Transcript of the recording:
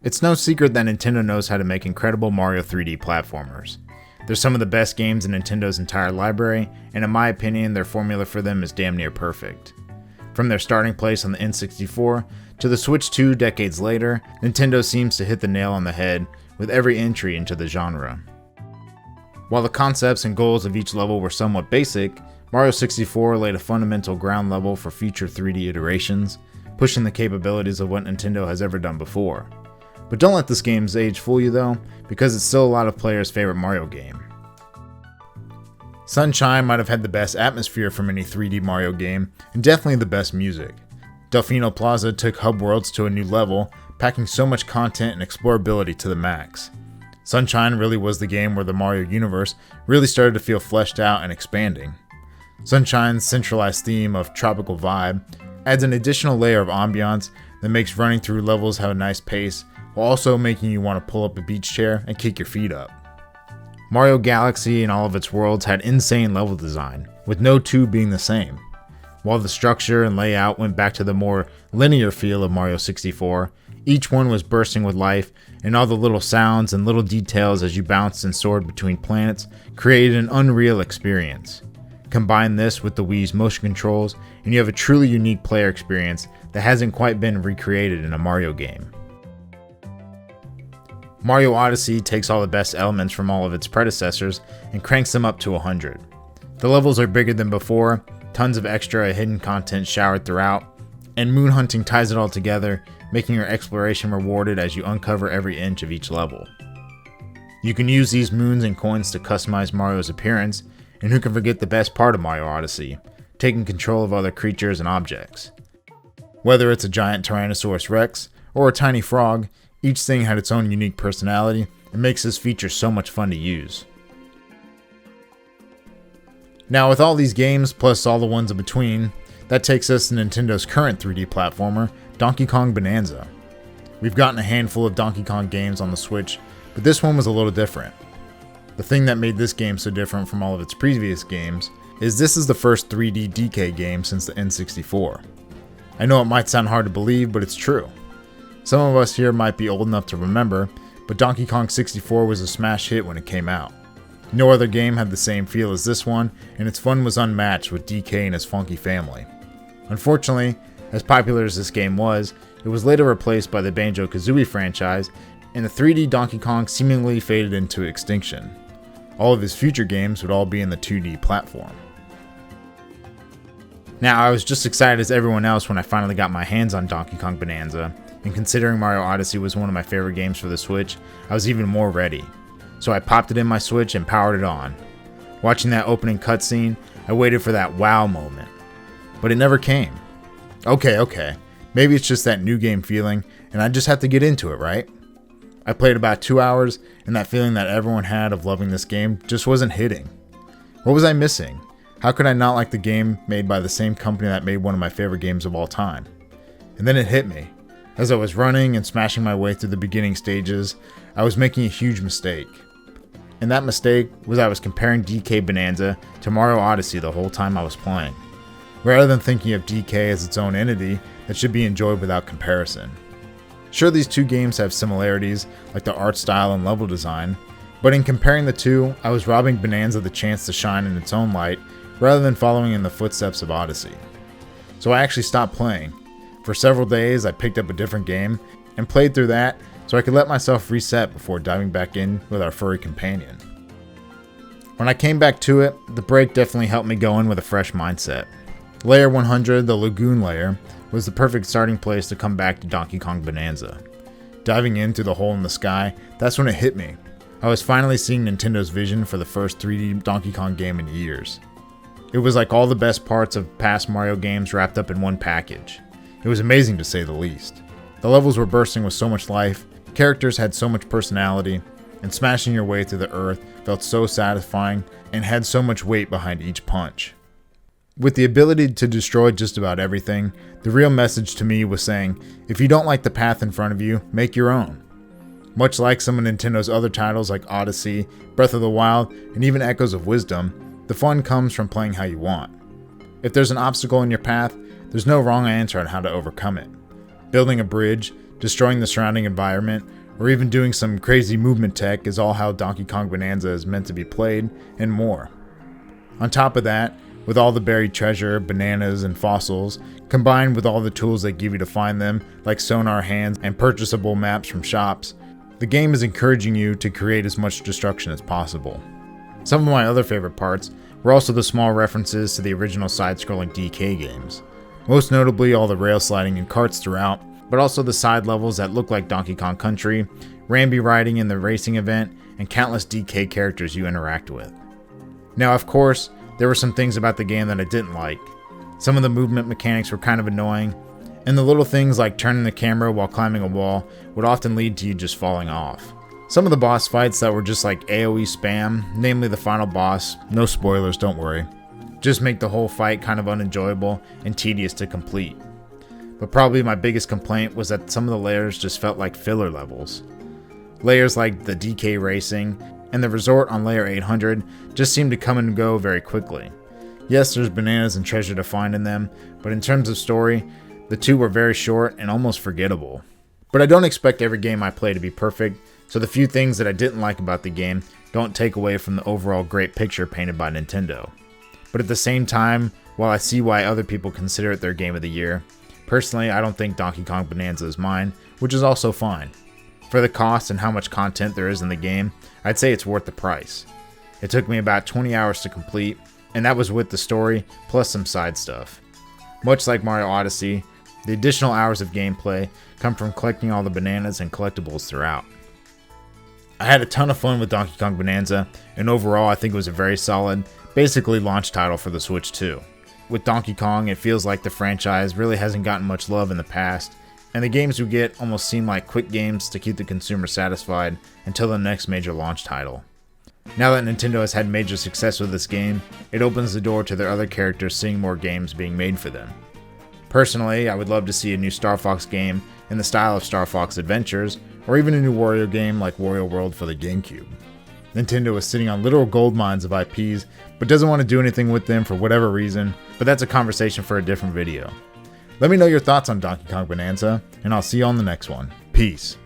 It's no secret that Nintendo knows how to make incredible Mario 3D platformers. They're some of the best games in Nintendo's entire library, and in my opinion, their formula for them is damn near perfect. From their starting place on the N64 to the Switch 2 decades later, Nintendo seems to hit the nail on the head with every entry into the genre. While the concepts and goals of each level were somewhat basic, Mario 64 laid a fundamental ground level for future 3D iterations, pushing the capabilities of what Nintendo has ever done before. But don't let this game's age fool you though, because it's still a lot of players' favorite Mario game. Sunshine might have had the best atmosphere from any 3D Mario game, and definitely the best music. Delfino Plaza took hub worlds to a new level, packing so much content and explorability to the max. Sunshine really was the game where the Mario universe really started to feel fleshed out and expanding. Sunshine's centralized theme of tropical vibe adds an additional layer of ambiance that makes running through levels have a nice pace, while also making you want to pull up a beach chair and kick your feet up. Mario Galaxy and all of its worlds had insane level design, with no two being the same. While the structure and layout went back to the more linear feel of Mario 64, each one was bursting with life, and all the little sounds and little details as you bounced and soared between planets created an unreal experience. Combine this with the Wii's motion controls, and you have a truly unique player experience that hasn't quite been recreated in a Mario game. Mario Odyssey takes all the best elements from all of its predecessors and cranks them up to 100. The levels are bigger than before, tons of extra hidden content showered throughout, and moon hunting ties it all together, making your exploration rewarded as you uncover every inch of each level. You can use these moons and coins to customize Mario's appearance, and who can forget the best part of Mario Odyssey, taking control of other creatures and objects. Whether it's a giant Tyrannosaurus Rex or a tiny frog, each thing had its own unique personality and makes this feature so much fun to use. Now with all these games plus all the ones in between, that takes us to Nintendo's current 3D platformer, Donkey Kong Bananza. We've gotten a handful of Donkey Kong games on the Switch, but this one was a little different. The thing that made this game so different from all of its previous games is this is the first 3D DK game since the N64. I know it might sound hard to believe, but it's true. Some of us here might be old enough to remember, but Donkey Kong 64 was a smash hit when it came out. No other game had the same feel as this one, and its fun was unmatched with DK and his funky family. Unfortunately, as popular as this game was, it was later replaced by the Banjo-Kazooie franchise, and the 3D Donkey Kong seemingly faded into extinction. All of his future games would all be in the 2D platform. Now, I was just excited as everyone else when I finally got my hands on Donkey Kong Bananza, and considering Mario Odyssey was one of my favorite games for the Switch, I was even more ready. So I popped it in my Switch and powered it on. Watching that opening cutscene, I waited for that wow moment. But it never came. Okay, maybe it's just that new game feeling, and I just have to get into it, right? I played about 2 hours, and that feeling that everyone had of loving this game just wasn't hitting. What was I missing? How could I not like the game made by the same company that made one of my favorite games of all time? And then it hit me. As I was running and smashing my way through the beginning stages, I was making a huge mistake. And that mistake was I was comparing DK Bananza to Mario Odyssey the whole time I was playing, rather than thinking of DK as its own entity that should be enjoyed without comparison. Sure, these two games have similarities, like the art style and level design, but in comparing the two, I was robbing Bananza the chance to shine in its own light, rather than following in the footsteps of Odyssey. So I actually stopped playing. For several days, I picked up a different game, and played through that so I could let myself reset before diving back in with our furry companion. When I came back to it, the break definitely helped me go in with a fresh mindset. Layer 100, the Lagoon layer, was the perfect starting place to come back to Donkey Kong Bananza. Diving in through the hole in the sky, that's when it hit me. I was finally seeing Nintendo's vision for the first 3D Donkey Kong game in years. It was like all the best parts of past Mario games wrapped up in one package. It was amazing to say the least. The levels were bursting with so much life, characters had so much personality, and smashing your way through the earth felt so satisfying and had so much weight behind each punch. With the ability to destroy just about everything, the real message to me was saying, if you don't like the path in front of you, make your own. Much like some of Nintendo's other titles like Odyssey, Breath of the Wild, and even Echoes of Wisdom, the fun comes from playing how you want. If there's an obstacle in your path, there's no wrong answer on how to overcome it. Building a bridge, destroying the surrounding environment, or even doing some crazy movement tech is all how Donkey Kong Bonanza is meant to be played, and more. On top of that, with all the buried treasure, bananas, and fossils, combined with all the tools they give you to find them, like sonar hands and purchasable maps from shops, the game is encouraging you to create as much destruction as possible. Some of my other favorite parts were also the small references to the original side-scrolling DK games. Most notably all the rail sliding and carts throughout, but also the side levels that look like Donkey Kong Country, Rambi riding in the racing event, and countless DK characters you interact with. Now, of course, there were some things about the game that I didn't like. Some of the movement mechanics were kind of annoying, and the little things like turning the camera while climbing a wall would often lead to you just falling off. Some of the boss fights that were just like AoE spam, namely the final boss, no spoilers, don't worry, just make the whole fight kind of unenjoyable and tedious to complete. But probably my biggest complaint was that some of the layers just felt like filler levels. Layers like the DK racing and the resort on layer 800 just seemed to come and go very quickly. Yes, there's bananas and treasure to find in them, but in terms of story, the two were very short and almost forgettable. But I don't expect every game I play to be perfect, so the few things that I didn't like about the game don't take away from the overall great picture painted by Nintendo. But at the same time, while I see why other people consider it their game of the year, personally I don't think Donkey Kong Bonanza is mine, which is also fine. For the cost and how much content there is in the game, I'd say it's worth the price. It took me about 20 hours to complete, and that was with the story plus some side stuff. Much like Mario Odyssey, the additional hours of gameplay come from collecting all the bananas and collectibles throughout. I had a ton of fun with Donkey Kong Bonanza, and overall I think it was a very solid, basically launch title for the Switch 2. With Donkey Kong, it feels like the franchise really hasn't gotten much love in the past, and the games we get almost seem like quick games to keep the consumer satisfied until the next major launch title. Now that Nintendo has had major success with this game, it opens the door to their other characters seeing more games being made for them. Personally, I would love to see a new Star Fox game in the style of Star Fox Adventures, or even a new Wario game like Wario World for the GameCube. Nintendo is sitting on literal gold mines of IPs, but doesn't want to do anything with them for whatever reason, but that's a conversation for a different video. Let me know your thoughts on Donkey Kong Bonanza, and I'll see you on the next one. Peace.